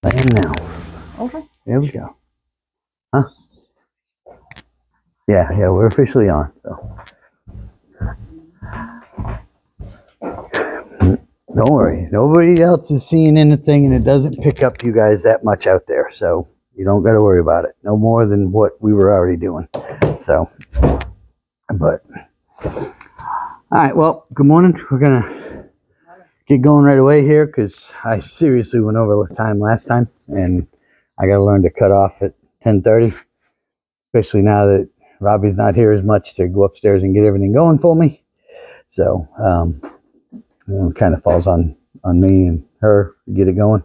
And now. Okay. There we go. Huh? Yeah, we're officially on. So don't worry. Nobody else is seeing anything, and it doesn't pick up you guys that much out there. So you don't got to worry about it. No more than what we were already doing. So, but all right. Well, good morning. We're gonna get going right away here because I seriously went over the time last time, and I got to learn to cut off at 10:30, especially now that Robbie's not here as much to go upstairs and get everything going for me. So it kind of falls on me and her to get it going,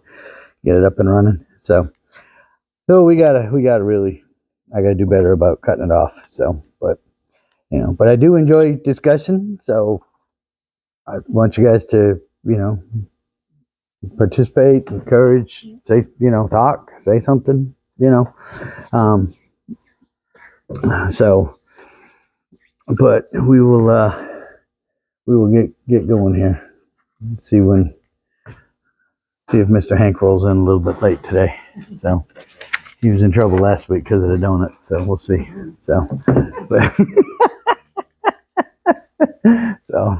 get it up and running. So we gotta really, I gotta do better about cutting it off. So, but but I do enjoy discussion. So I want you guys to participate, encourage, say talk, say something. So, but we will get going here. Let's see if Mr. Hank rolls in a little bit late today. So he was in trouble last week because of the donuts. So we'll see. So, but so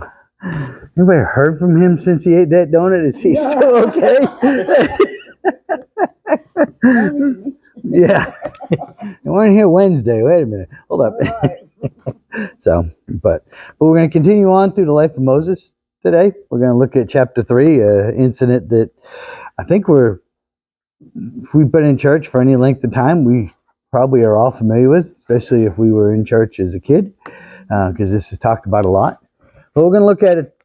anybody heard from him since he ate that donut? Is he still okay? Yeah. You weren't here Wednesday. Wait a minute. Hold up. So, but we're going to continue on through the life of Moses today. We're going to look at chapter 3, an incident that I think if we've been in church for any length of time, we probably are all familiar with, especially if we were in church as a kid, because this is talked about a lot. But we're going to look at it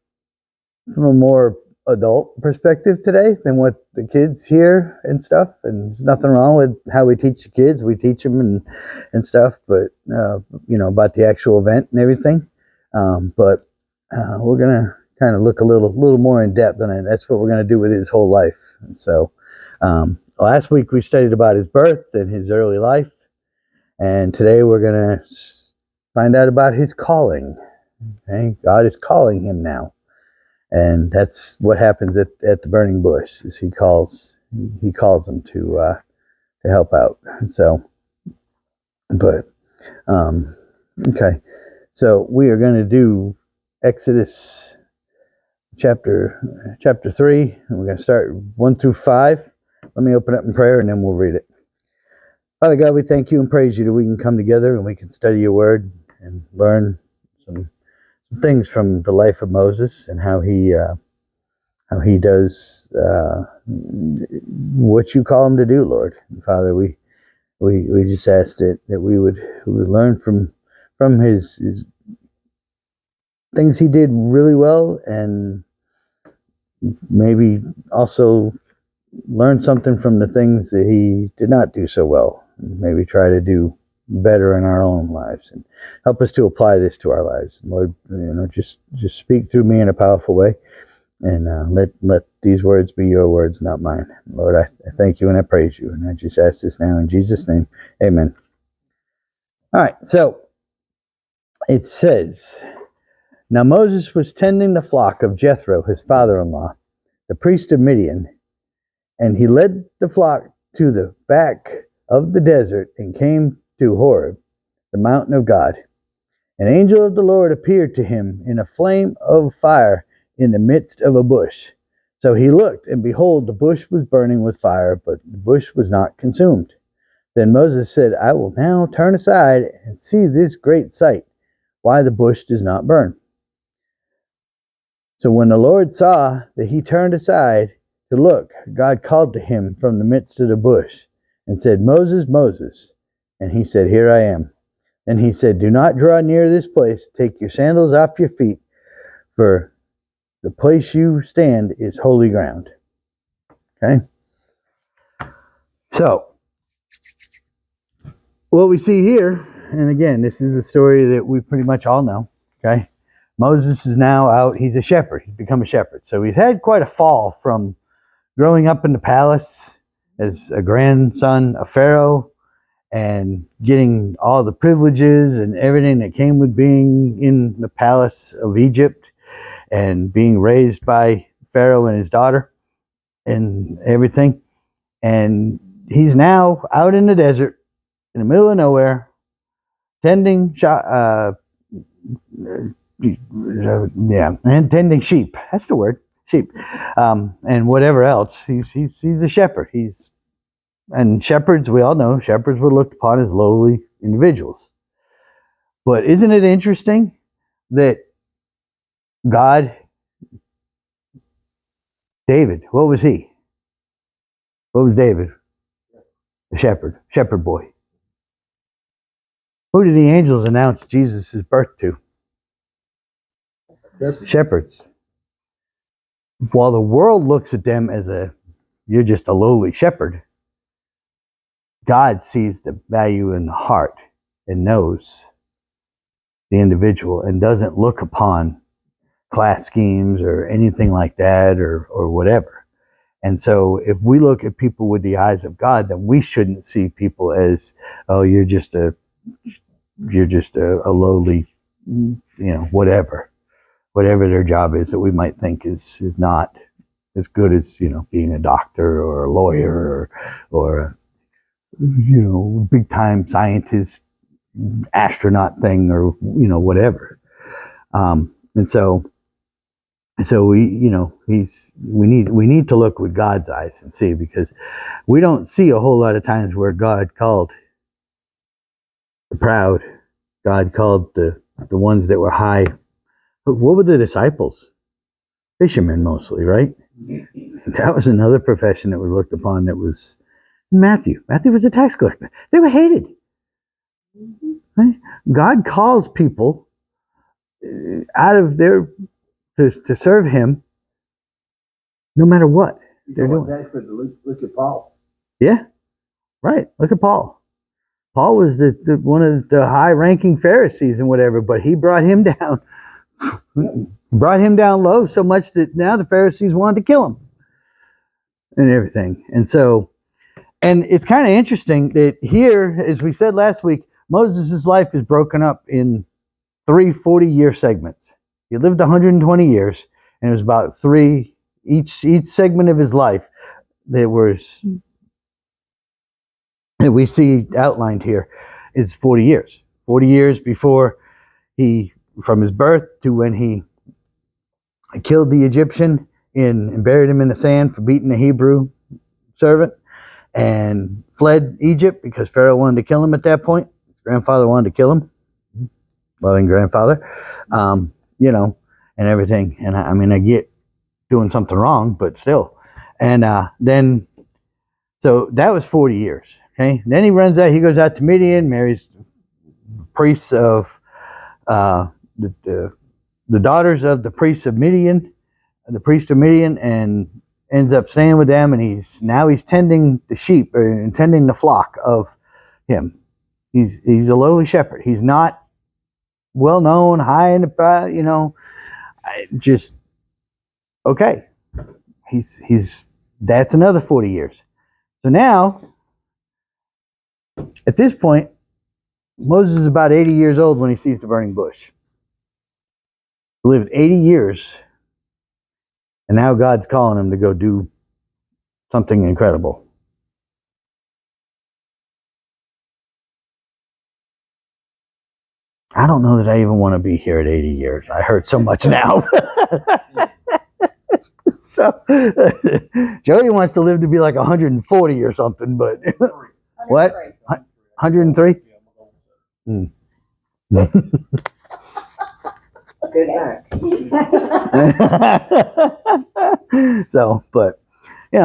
from a more adult perspective today than what the kids hear and stuff. And there's nothing wrong with how we teach the kids. We teach them and stuff, but about the actual event and everything. But we're going to kind of look a little more in depth on it. That's what we're going to do with his whole life. And so last week we studied about his birth and his early life, and today we're going to find out about his calling. Okay? God is calling him now, and that's what happens at the burning bush. Is he calls them to help out. So, but okay, so we are going to do Exodus chapter 3, and we're going to start 1 through 5. Let me open up in prayer and then we'll read it. Father God, we thank you and praise you that we can come together and we can study your word and learn some things from the life of Moses and how he does what you call him to do, Lord. And Father, we just ask that we would learn from his things he did really well, and maybe also learn something from the things that he did not do so well, and maybe try to do better in our own lives, and help us to apply this to our lives. Lord, just speak through me in a powerful way, and let these words be your words, not mine. Lord, I thank you and I praise you, and I just ask this now in Jesus' name, amen. All right, so it says, now Moses was tending the flock of Jethro, his father-in-law, the priest of Midian, and he led the flock to the back of the desert and came to Horeb, the mountain of God. An angel of the Lord appeared to him in a flame of fire in the midst of a bush. So he looked, and behold, the bush was burning with fire, but the bush was not consumed. Then Moses said, I will now turn aside and see this great sight, why the bush does not burn. So when the Lord saw that he turned aside to look, God called to him from the midst of the bush and said, Moses, Moses. And he said, here I am. And he said, do not draw near this place. Take your sandals off your feet, for the place you stand is holy ground. Okay? So, what we see here, and again, this is a story that we pretty much all know. Okay? Moses is now out. He's a shepherd. He's become a shepherd. So he's had quite a fall from growing up in the palace as a grandson of Pharaoh and getting all the privileges and everything that came with being in the palace of Egypt and being raised by Pharaoh and his daughter and everything. And he's now out in the desert, in the middle of nowhere, tending and tending sheep. That's the word, sheep, and whatever else. He's a shepherd. And shepherds, we all know, shepherds were looked upon as lowly individuals. But isn't it interesting that David, what was he? What was David? A shepherd boy. Who did the angels announce Jesus' birth to? Shepherds. While the world looks at them as you're just a lowly shepherd, God sees the value in the heart and knows the individual and doesn't look upon class schemes or anything like that or whatever. And so if we look at people with the eyes of God, then we shouldn't see people as, oh, you're just a lowly, whatever their job is that we might think is not as good as, being a doctor or a lawyer or big time scientist, astronaut thing or, whatever. And so we need to look with God's eyes and see, because we don't see a whole lot of times where God called the proud, God called the ones that were high. But what were the disciples? Fishermen mostly, right? That was another profession that was looked upon. That was Matthew. Matthew was a tax collector. They were hated. Right? God calls people out of their to serve Him, no matter what they're doing. Look at Paul. Yeah, right. Look at Paul. Paul was the one of the high-ranking Pharisees and whatever, but he brought him down. Brought him down low so much that now the Pharisees wanted to kill him and everything. And it's kind of interesting that here, as we said last week, Moses' life is broken up in 3 40-year segments. He lived 120 years, and it was about 3 each segment of his life that we see outlined here is 40 years. 40 years before from his birth to when he killed the Egyptian and buried him in the sand for beating a Hebrew servant, and fled Egypt because Pharaoh wanted to kill him at that point. His grandfather wanted to kill him. Loving grandfather. And everything. And I get doing something wrong, but still. And then, so that was 40 years. Okay. Then he goes out to Midian, marries priests of the daughters of the priests of Midian, the priest of Midian, and ends up staying with them. And he's tending the sheep and tending the flock of him. He's a lowly shepherd. He's not well known, high in the, just okay. That's another 40 years. So now, at this point, Moses is about 80 years old when he sees the burning bush. He lived 80 years, and now God's calling him to go do something incredible. I don't know that I even want to be here at 80 years. I hurt so much now. So, Jody wants to live to be like 140 or something, but what? 103? Good luck. So, but we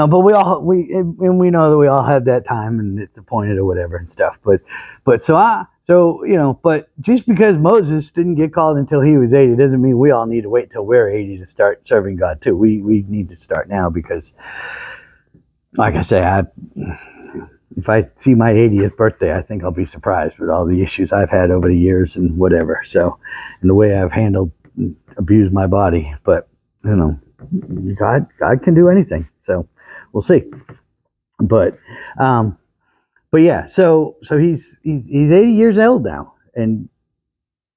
know that we all have that time and it's appointed or whatever and stuff. But just because Moses didn't get called until he was 80 doesn't mean we all need to wait till we're 80 to start serving God too. We need to start now, because, like I say, if I see my 80th birthday, I think I'll be surprised with all the issues I've had over the years and whatever. So, and the way I've abused my body. But God can do anything. So we'll see. But yeah. So he's 80 years old now, and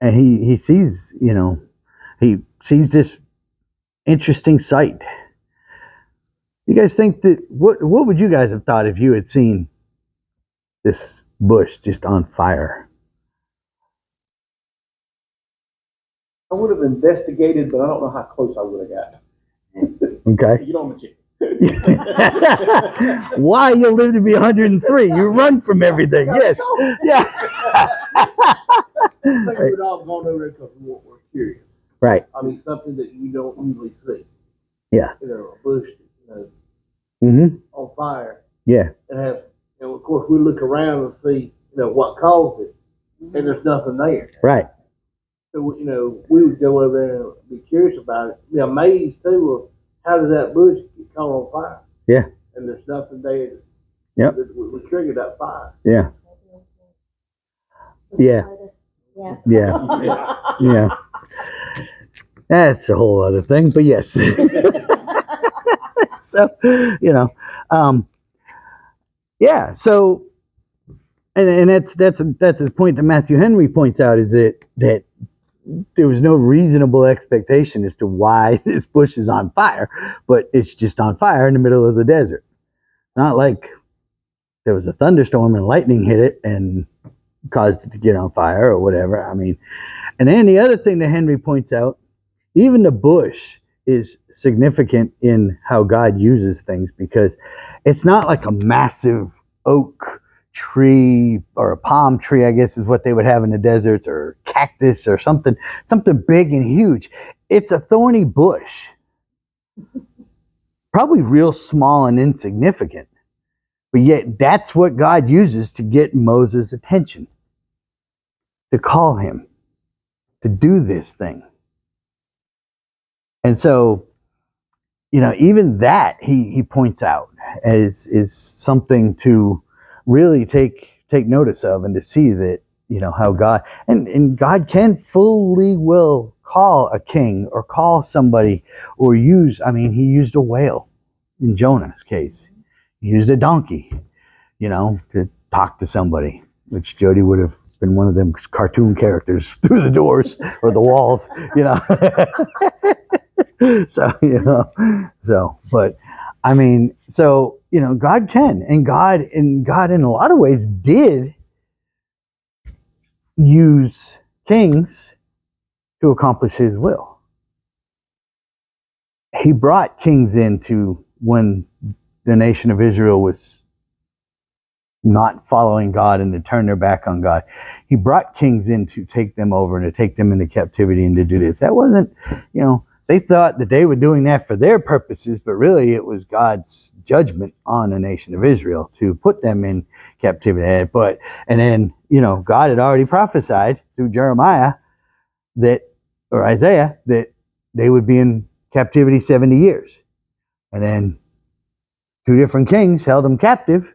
he sees he sees this interesting sight. You guys think that, what would you guys have thought if you had seen this bush just on fire? I would have investigated, but I don't know how close I would have got. Okay. You don't mention. Why you live to be 103? You run from everything. Yes. Yeah. I think we'd all gone over there because we're curious. Right. I mean, something that you don't usually see. Yeah. You know, a bush, on fire. Yeah. And have, of course, we look around and see, what caused it, and there's nothing there. Right. So, we would go over there and be curious about it. Be amazed too of how did that bush get caught on fire? Yeah. And there's nothing there. Yep. That would trigger that fire. Yeah. Yeah. Yeah. Yeah. Yeah. That's a whole other thing, but yes. So, yeah. So, and that's the point that Matthew Henry points out, is that there was no reasonable expectation as to why this bush is on fire, but it's just on fire in the middle of the desert. Not like there was a thunderstorm and lightning hit it and caused it to get on fire or whatever. I mean, and then the other thing that Henry points out, even the bush is significant in how God uses things, because it's not like a massive oak tree or a palm tree, I guess is what they would have in the desert, or cactus or something big and huge. It's a thorny bush, probably real small and insignificant, but yet that's what God uses to get Moses' attention, to call him to do this thing. And so, even that he points out is something to really take notice of, and to see that, how God, and God can fully will call a king or call somebody, or he used a whale in Jonah's case. He used a donkey, to talk to somebody, which Jody would have been one of them cartoon characters through the doors or the walls, but God can, and God in a lot of ways did use kings to accomplish his will. He brought kings into, when the nation of Israel was not following God and to turn their back on God, he brought kings in to take them over and to take them into captivity and to do this. That wasn't, they thought that they were doing that for their purposes, but really it was God's judgment on the nation of Israel to put them in captivity. And then, God had already prophesied through Jeremiah or Isaiah, that they would be in captivity 70 years. And then 2 different kings held them captive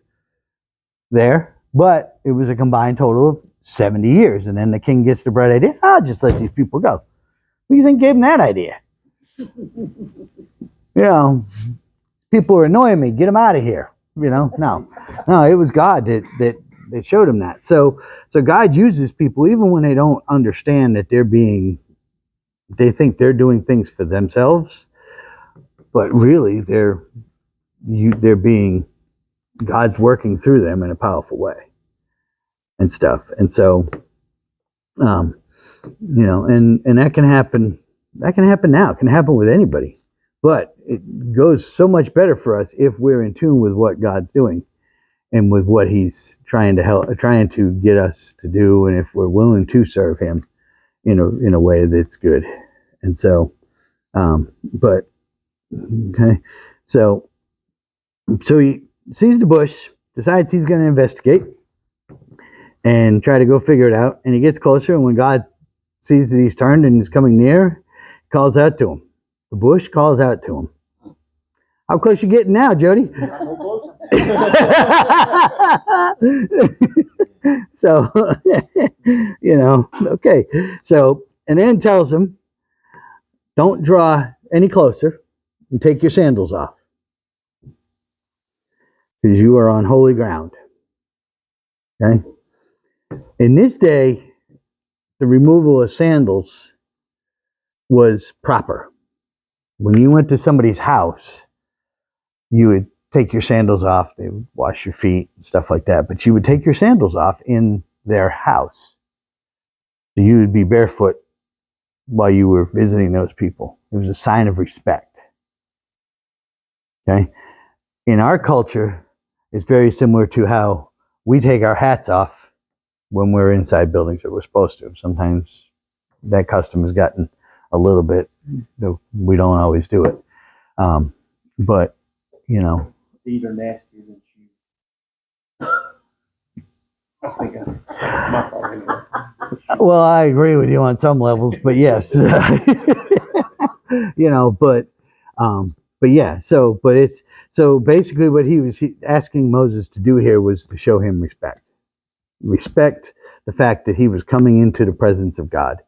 there, but it was a combined total of 70 years. And then the king gets the bright idea, I'll just let these people go. Who do you think gave him that idea? People are annoying me, get them out of here. No, it was God that showed him that. So God uses people even when they don't understand that they think they're doing things for themselves, but really they're being, God's working through them in a powerful way and stuff. And so, and that can happen. That can happen now. It can happen with anybody. But it goes so much better for us if we're in tune with what God's doing and with what he's trying to get us to do, and if we're willing to serve him in a way that's good. And so, so he sees the bush, decides he's going to investigate and try to go figure it out. And he gets closer, and when God sees that he's turned and is coming near, calls out to him. The bush calls out to him. How close you getting now, Jody? So, okay. So, and then tells him, don't draw any closer and take your sandals off, because you are on holy ground. Okay? In this day, the removal of sandals was proper. When you went to somebody's house, you would take your sandals off. They would wash your feet and stuff like that. But you would take your sandals off in their house. So you would be barefoot while you were visiting those people. It was a sign of respect. Okay? In our culture, it's very similar to how we take our hats off when we're inside buildings that we're supposed to. Sometimes that custom has gotten a little bit, we don't always do it. But, you know. Feet are nastier than shoes. I think my fault anyway. Well, I agree with you on some levels, but yes. You know, but yeah, so basically what he was asking Moses to do here was to show him respect. Respect the fact that he was coming into the presence of God.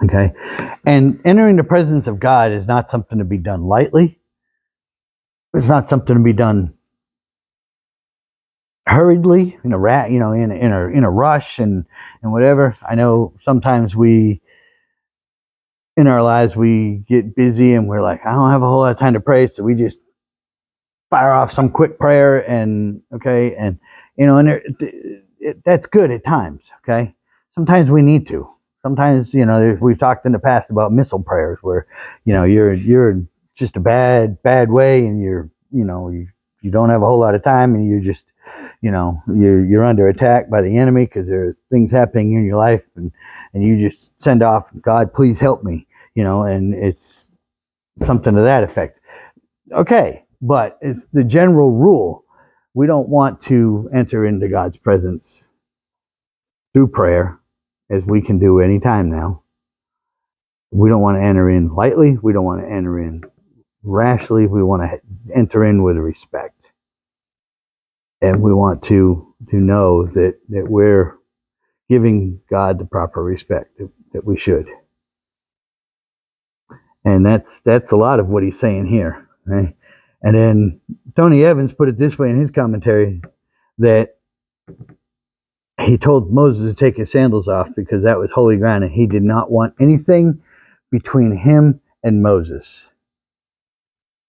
Okay? And entering the presence of God is not something to be done lightly. It's not something to be done hurriedly, in a rush and whatever. I know sometimes in our lives we get busy and we're like, I don't have a whole lot of time to pray, so we just fire off some quick prayer and that's good at times. Okay, sometimes we need to. Sometimes we've talked in the past about missile prayers where you're just a bad way and you don't have a whole lot of time and you're just you're under attack by the enemy because there's things happening in your life and you just send off, God, please help me, and it's something to that effect. Okay, but it's the general rule. We don't want to enter into God's presence through prayer, as we can do anytime now. We don't want to enter in lightly. We don't want to enter in rashly. We want to enter in with respect. And we want to know that we're giving God the proper respect that we should. And that's a lot of what he's saying here. Right? And then Tony Evans put it this way in his commentary, that he told Moses to take his sandals off because that was holy ground and he did not want anything between him and Moses.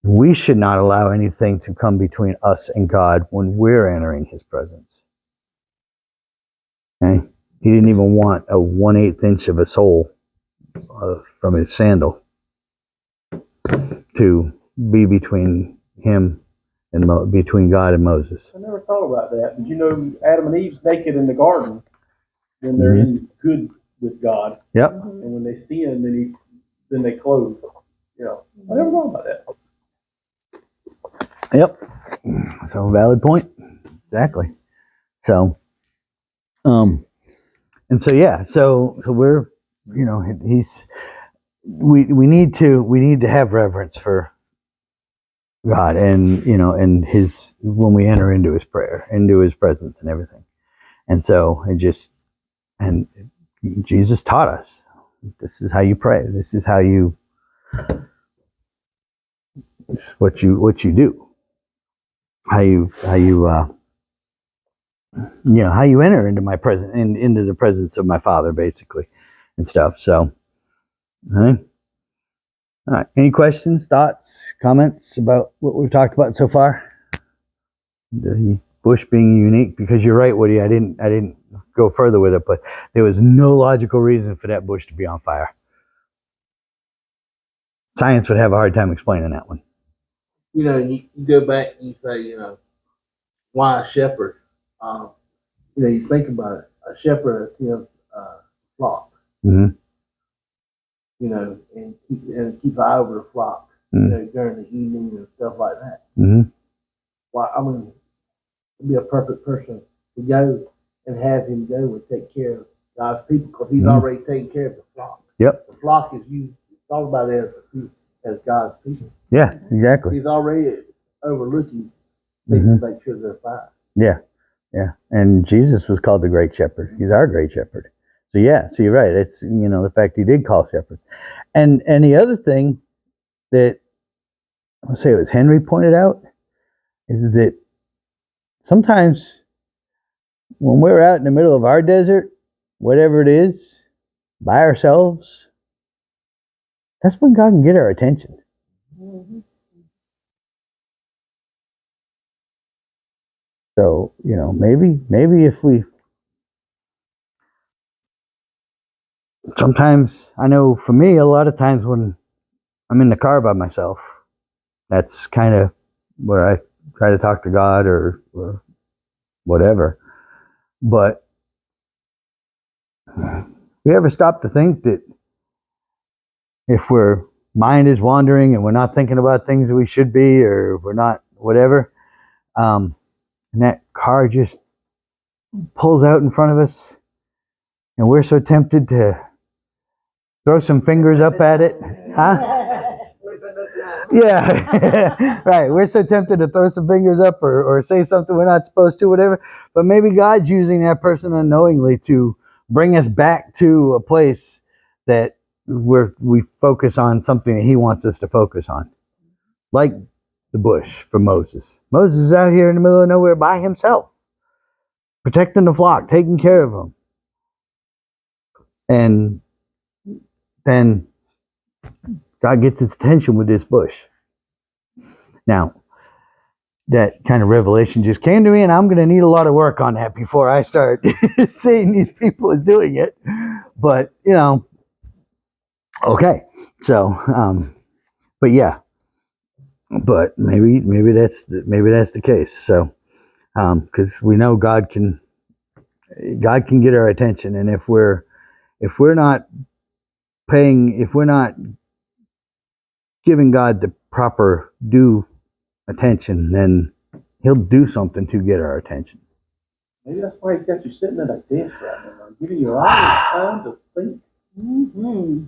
We should not allow anything to come between us and God when we're entering his presence. Okay? He didn't even want a 1/8 inch of a sole from his sandal to be between him and between God and Moses. I never thought about that, but Adam and Eve's naked in the garden when they're in good with God. Yep. And when they sin, then they close. I never thought about that. Yep. So valid point. Exactly. So, and so yeah, so we're, we need to have reverence for God and when we enter into his prayer, into his presence and everything. And so and Jesus taught us, this is how you pray. This is how what you do. How you enter into my presence, into the presence of my Father, basically, and stuff. So, all right. Any questions, thoughts, comments about what we've talked about so far? The bush being unique, because you're right, Woody. I didn't go further with it, but there was no logical reason for that bush to be on fire. Science would have a hard time explaining that one. You go back and you say, why a shepherd? You think about it. A shepherd attends flock. Mm-hmm. And keep an eye over the flock. Mm-hmm. During the evening and stuff like that. Mm-hmm. Well, be a perfect person to go and have him go and take care of God's people because he's already taken care of the flock. Yep. The flock is used, thought about it as God's people. Yeah, exactly. He's already overlooking things to make sure they're fine. Yeah, yeah. And Jesus was called the Great Shepherd. He's our Great Shepherd. So yeah, so you're right. It's the fact he did call shepherds. And the other thing that I'll say it was Henry pointed out is that sometimes when we're out in the middle of our desert, whatever it is, by ourselves, that's when God can get our attention. So, maybe if we, sometimes, I know for me, a lot of times when I'm in the car by myself, that's kind of where I try to talk to God or whatever. But we ever stop to think that if we're mind is wandering and we're not thinking about things that we should be, or we're not whatever, and that car just pulls out in front of us, and we're so tempted to throw some fingers up at it, huh? Yeah, right. We're so tempted to throw some fingers up or say something we're not supposed to, whatever. But maybe God's using that person unknowingly to bring us back to a place that we focus on something that He wants us to focus on, like the bush for Moses. Moses is out here in the middle of nowhere by himself, protecting the flock, taking care of them, and then God gets his attention with this bush. Now, that kind of revelation just came to me, and I'm going to need a lot of work on that before I start seeing these people as doing it. But, okay. So, but yeah, but maybe that's the case. So, because we know God can get our attention, and if we're not giving God the proper due attention, then He'll do something to get our attention. Maybe that's why He got you sitting at a desk right now, giving you all the time to think. Mm-hmm.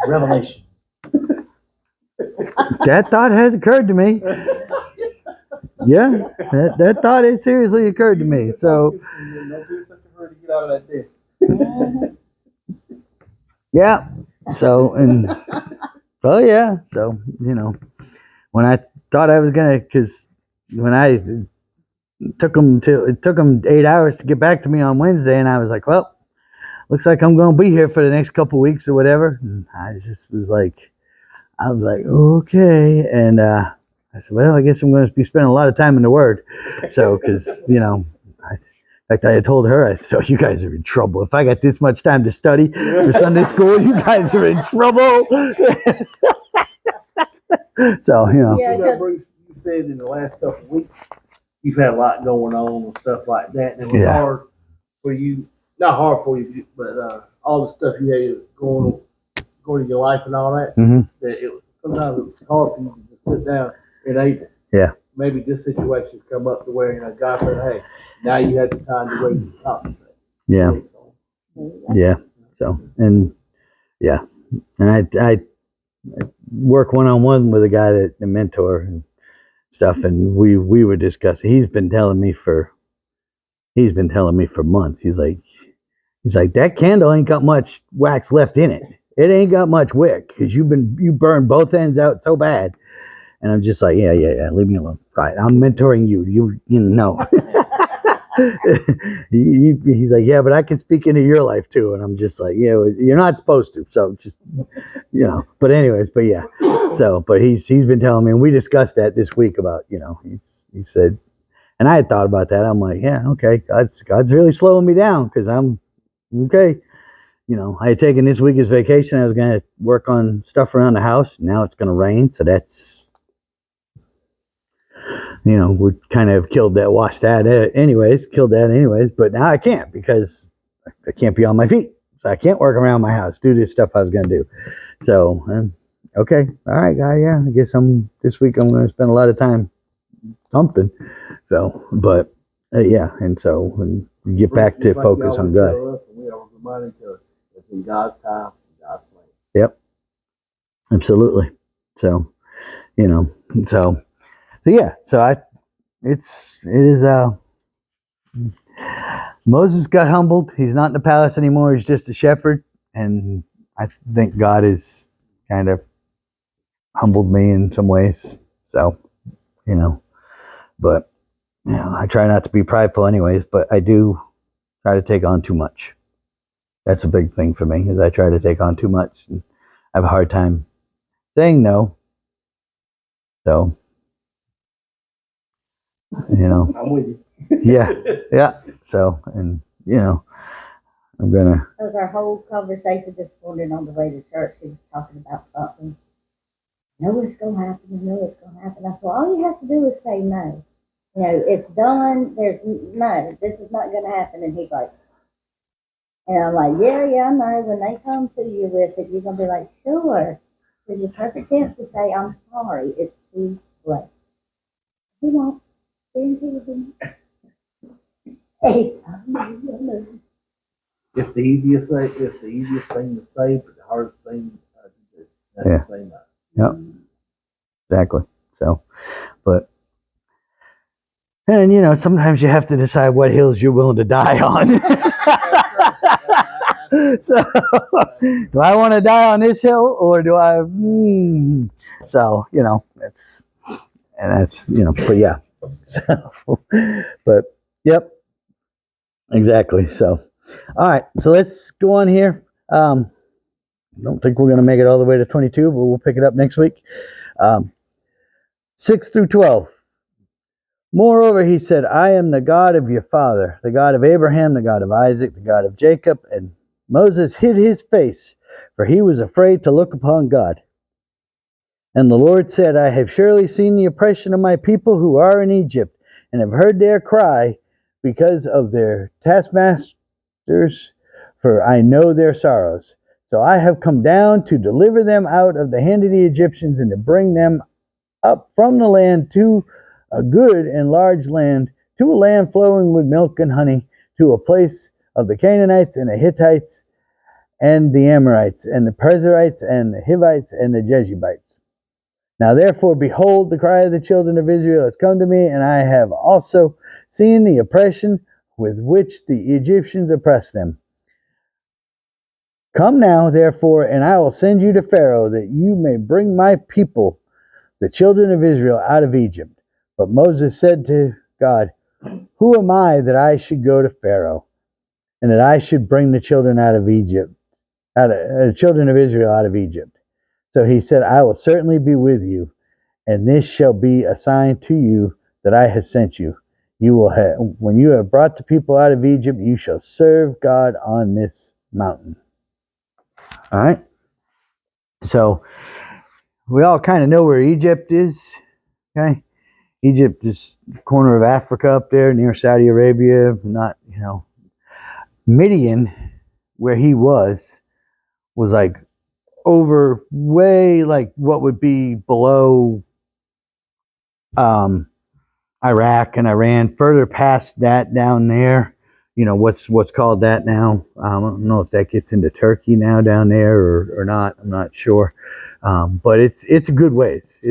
Revelation. That thought has occurred to me. Yeah, that thought has seriously occurred to me. So, Don't be in such a hurry to get out of that desk. yeah. So, and, well, yeah. So, when I thought I was going to, because when it took them 8 hours to get back to me on Wednesday, and I was like, well, looks like I'm going to be here for the next couple weeks or whatever. And I was like, okay. And I said, well, I guess I'm going to be spending a lot of time in the Word. So, because, in fact, I had told her, I said, oh, you guys are in trouble. If I got this much time to study for Sunday school, you guys are in trouble. So, Yeah, Bruce, you said in the last couple of weeks, you've had a lot going on and stuff like that. And it was Yeah. hard for you, not hard for you, but all the stuff you had going in your life and all that, Mhm. that sometimes it was hard for you to just sit down and able. Yeah. Maybe this situation's come up to where, God said, hey, now you have the time to really concentrate. Yeah. Yeah. So, and yeah. And I work one-on-one with a guy that a mentor and stuff, and we were discussing. He's been telling me for months. He's like, that candle ain't got much wax left in it. It ain't got much wick because you burned both ends out so bad. And I'm just like, yeah, leave me alone. Right, I'm mentoring you. You know. He's like, yeah, but I can speak into your life too. And I'm just like, yeah, you're not supposed to. So just, but anyways, but yeah. So, but he's been telling me, and we discussed that this week about, he said, and I had thought about that. I'm like, yeah, okay. God's really slowing me down because I'm okay. I had taken this week as vacation. I was going to work on stuff around the house. Now it's going to rain. So that's, we kind of killed that anyways, but now I can't because I can't be on my feet. So I can't work around my house, do this stuff I was going to do. So, okay. All right, guy. Yeah, I guess this week I'm going to spend a lot of time something. So, but yeah. And so when we get back to focus on God. We always remind each other it's in God's time, God's plan. Yep. Absolutely. So, so yeah, so it is Moses got humbled. He's not in the palace anymore. He's just a shepherd, and I think God has kind of humbled me in some ways. So, but I try not to be prideful anyways, but I do try to take on too much. That's a big thing for me, is I try to take on too much, and I have a hard time saying no. So You know, I'm with you. yeah. So, and I'm gonna. That was our whole conversation this morning on the way to church. He was talking about something. No, it's gonna happen. No, it's gonna happen. I said, well, all you have to do is say no. It's done. There's no. This is not gonna happen. And he's like, and I'm like, yeah, I know. When they come to you with it, you're gonna be like, sure. There's your perfect chance to say, I'm sorry. It's too late. He won't. Guarantee he won't. He's sorry. It's the easiest thing to say, but the hardest thing to do. That's Yeah. the same. Yep. Exactly. So, but, and sometimes you have to decide what hills you're willing to die on. So, do I want to die on this hill, or do I? So, that's but yeah. So, but yep, exactly. So, all right. So let's go on here. I don't think we're going to make it all the way to 22, but we'll pick it up next week. 6 through 12. Moreover, he said, I am the God of your father, the God of Abraham, the God of Isaac, the God of Jacob. And Moses hid his face, for he was afraid to look upon God. And the Lord said, I have surely seen the oppression of my people who are in Egypt, and have heard their cry because of their taskmasters, for I know their sorrows. So I have come down to deliver them out of the hand of the Egyptians, and to bring them up from the land to a good and large land, to a land flowing with milk and honey, to a place of the Canaanites and the Hittites and the Amorites and the Perizzites and the Hivites and the Jebusites. Now therefore, behold, the cry of the children of Israel has come to me, and I have also seen the oppression with which the Egyptians oppress them. Come now, therefore, and I will send you to Pharaoh, that you may bring my people, the children of Israel, out of Egypt. But Moses said to God, who am I that I should go to Pharaoh, and that I should bring the children out of Egypt, children of Israel out of Egypt? So he said, I will certainly be with you, and this shall be a sign to you that I have sent you. You will have, when you have brought the people out of Egypt, you shall serve God on this mountain. All right. So we all kind of know where Egypt is. Okay. Egypt is the corner of Africa up there near Saudi Arabia. Not, Midian, where he was like over way like what would be below Iraq and Iran, further past that down there. What's called that now. I don't know if that gets into Turkey now down there or not. I'm not sure. But it's a good ways.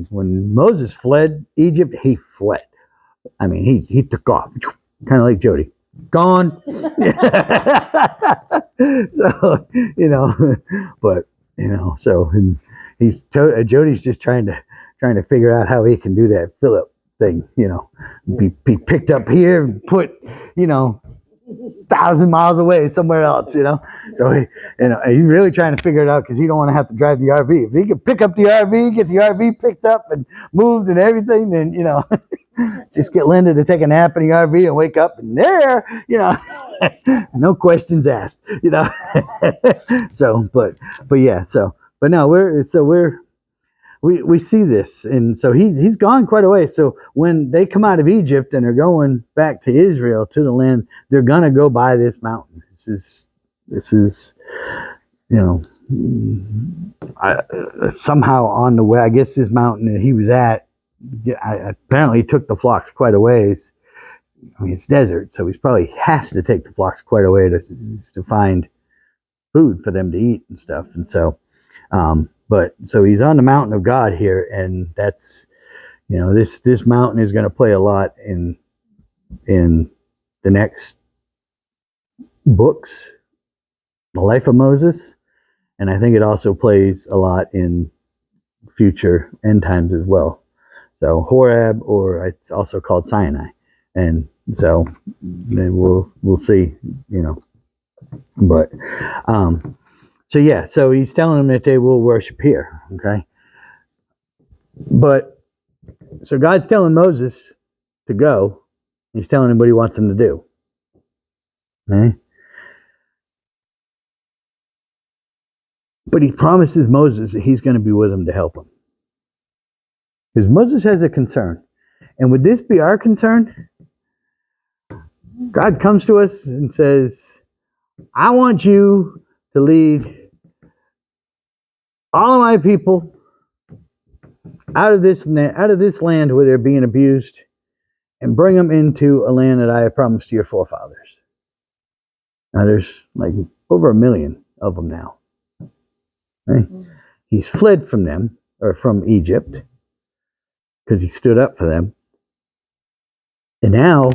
When Moses fled Egypt, he fled. He took off, kind of like Jody, gone. So but so Jody's just trying to figure out how he can do that Philip thing. Be picked up here and put 1,000 miles away somewhere else. So he's really trying to figure it out because he don't want to have to drive the RV. If he could pick up the RV, get the RV picked up and moved and everything, then just get Linda to take a nap in the RV and wake up and there, no questions asked, So, but yeah, but no, we see this, and so he's gone quite a way. So when they come out of Egypt and are going back to Israel, to the land, they're gonna go by this mountain. This is somehow on the way. I guess this mountain that he was at, apparently he took the flocks quite a ways. It's desert, so he probably has to take the flocks quite a way to find food for them to eat and stuff. And so, but so he's on the mountain of God here, and that's this mountain is going to play a lot in the next books, the life of Moses, and I think it also plays a lot in future end times as well. So Horeb, or it's also called Sinai, and so we'll see, but so yeah, so he's telling them that they will worship here, okay? But so God's telling Moses, to go. He's telling him what he wants him to do. Right? But he promises Moses that he's going to be with him to help him. Because Moses has a concern. And would this be our concern? God comes to us and says, I want you to lead all of my people out of this land where they're being abused and bring them into a land that I have promised to your forefathers. Now there's like over 1 million of them now. Right? He's fled from them, or from Egypt, because he stood up for them. And now,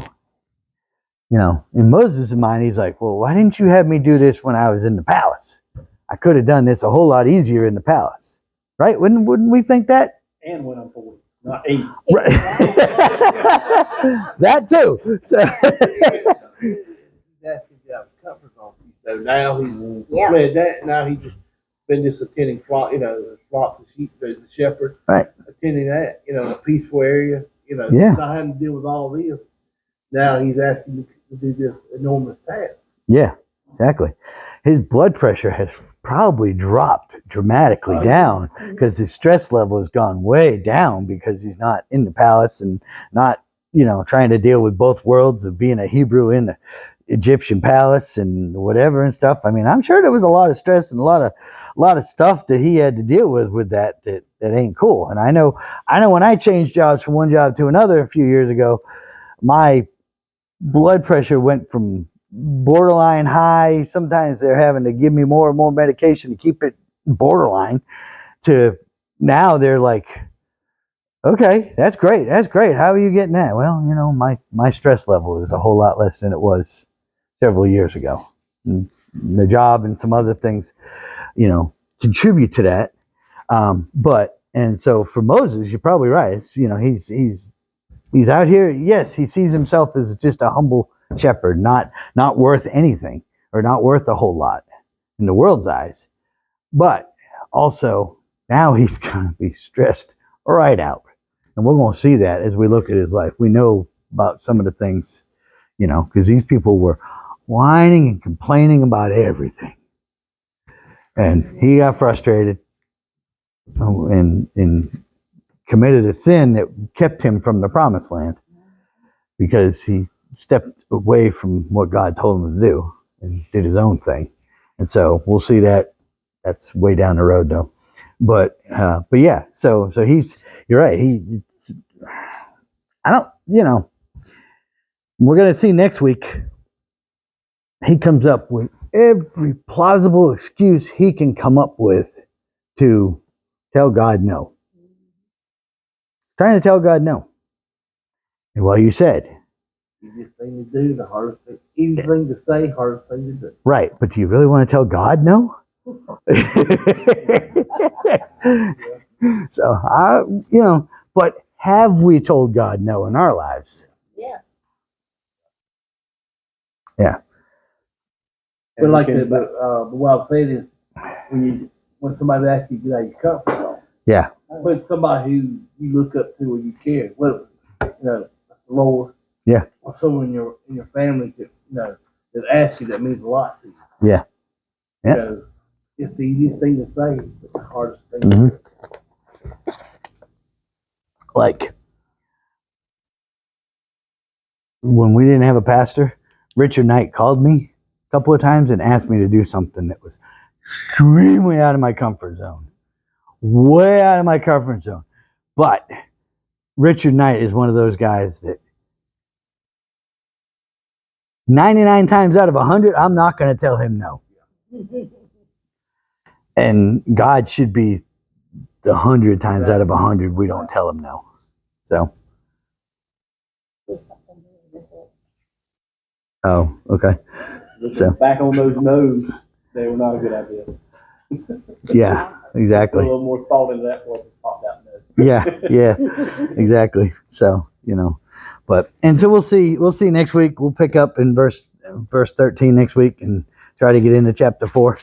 in Moses' mind, he's like, well, why didn't you have me do this when I was in the palace? I could have done this a whole lot easier in the palace. Right? Wouldn't we think that? And when I'm 40, not 8. Right. That too. So He's asking to have a comfort zone. So now he's Yeah. fled that. Now he's just been just attending flock, flocks of sheep, the shepherd, Right. attending that, a peaceful area, Yeah. not having to deal with all this. Now he's asking to do this enormous task. yeah, exactly. His blood pressure has probably dropped dramatically down because his stress level has gone way down because he's not in the palace and not, trying to deal with both worlds of being a Hebrew in the Egyptian palace and whatever and stuff. I mean, I'm sure there was a lot of stress and a lot of stuff that he had to deal with that ain't cool. And I know when I changed jobs from one job to another a few years ago, my blood pressure went from borderline high. Sometimes they're having to give me more and more medication to keep it borderline, to now they're like, okay, that's great. How are you getting that? Well, my stress level is a whole lot less than it was several years ago. And the job and some other things, contribute to that. And so for Moses, you're probably right. It's, he's out here. Yes, he sees himself as just a humble shepherd, not worth anything or not worth a whole lot in the world's eyes. But also now he's going to be stressed right out. And we're going to see that as we look at his life. We know about some of the things, because these people were whining and complaining about everything. And he got frustrated and committed a sin that kept him from the promised land because he stepped away from what God told him to do and did his own thing. And so we'll see that. That's way down the road though. But yeah, so you're right. We're going to see next week, he comes up with every plausible excuse he can come up with to tell God no. Trying to tell God no. And well, you said. Easiest thing to do, the hardest thing, easy thing to say, hardest thing to do. Right, but do you really want to tell God no? So, but have we told God no in our lives? Yeah. Yeah. But like I said, but what I'm saying is, when somebody asks you to get out of your comfort zone, Yeah. but somebody who you look up to or you care, whether the Lord, Yeah. or someone in your family that that asks you, that means a lot to you. Yeah. Yeah. It's the easiest thing to say, but the hardest thing. Mm-hmm. Like when we didn't have a pastor, Richard Knight called me a couple of times and asked me to do something that was extremely out of my comfort zone. Way out of my comfort zone. But Richard Knight is one of those guys that 99 times out of 100, I'm not going to tell him no. And God should be the 100 times out of 100, we don't tell him no. So. Oh, okay. So. Back on those no's, they were not a good idea. Yeah, exactly. Put a little more thought into that before it just popped out. No. Yeah, exactly. So, and so we'll see next week. We'll pick up in verse 13 next week and try to get into chapter 4.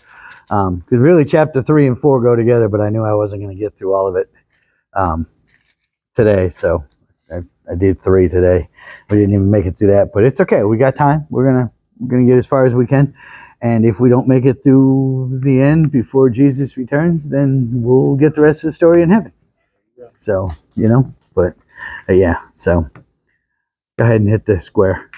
Because really chapter 3 and 4 go together, but I knew I wasn't going to get through all of it today. So I did 3 today. We didn't even make it through that, but it's okay. We got time. We're gonna get as far as we can, and if we don't make it through the end before Jesus returns, then we'll get the rest of the story in heaven. So but yeah. So go ahead and hit the square.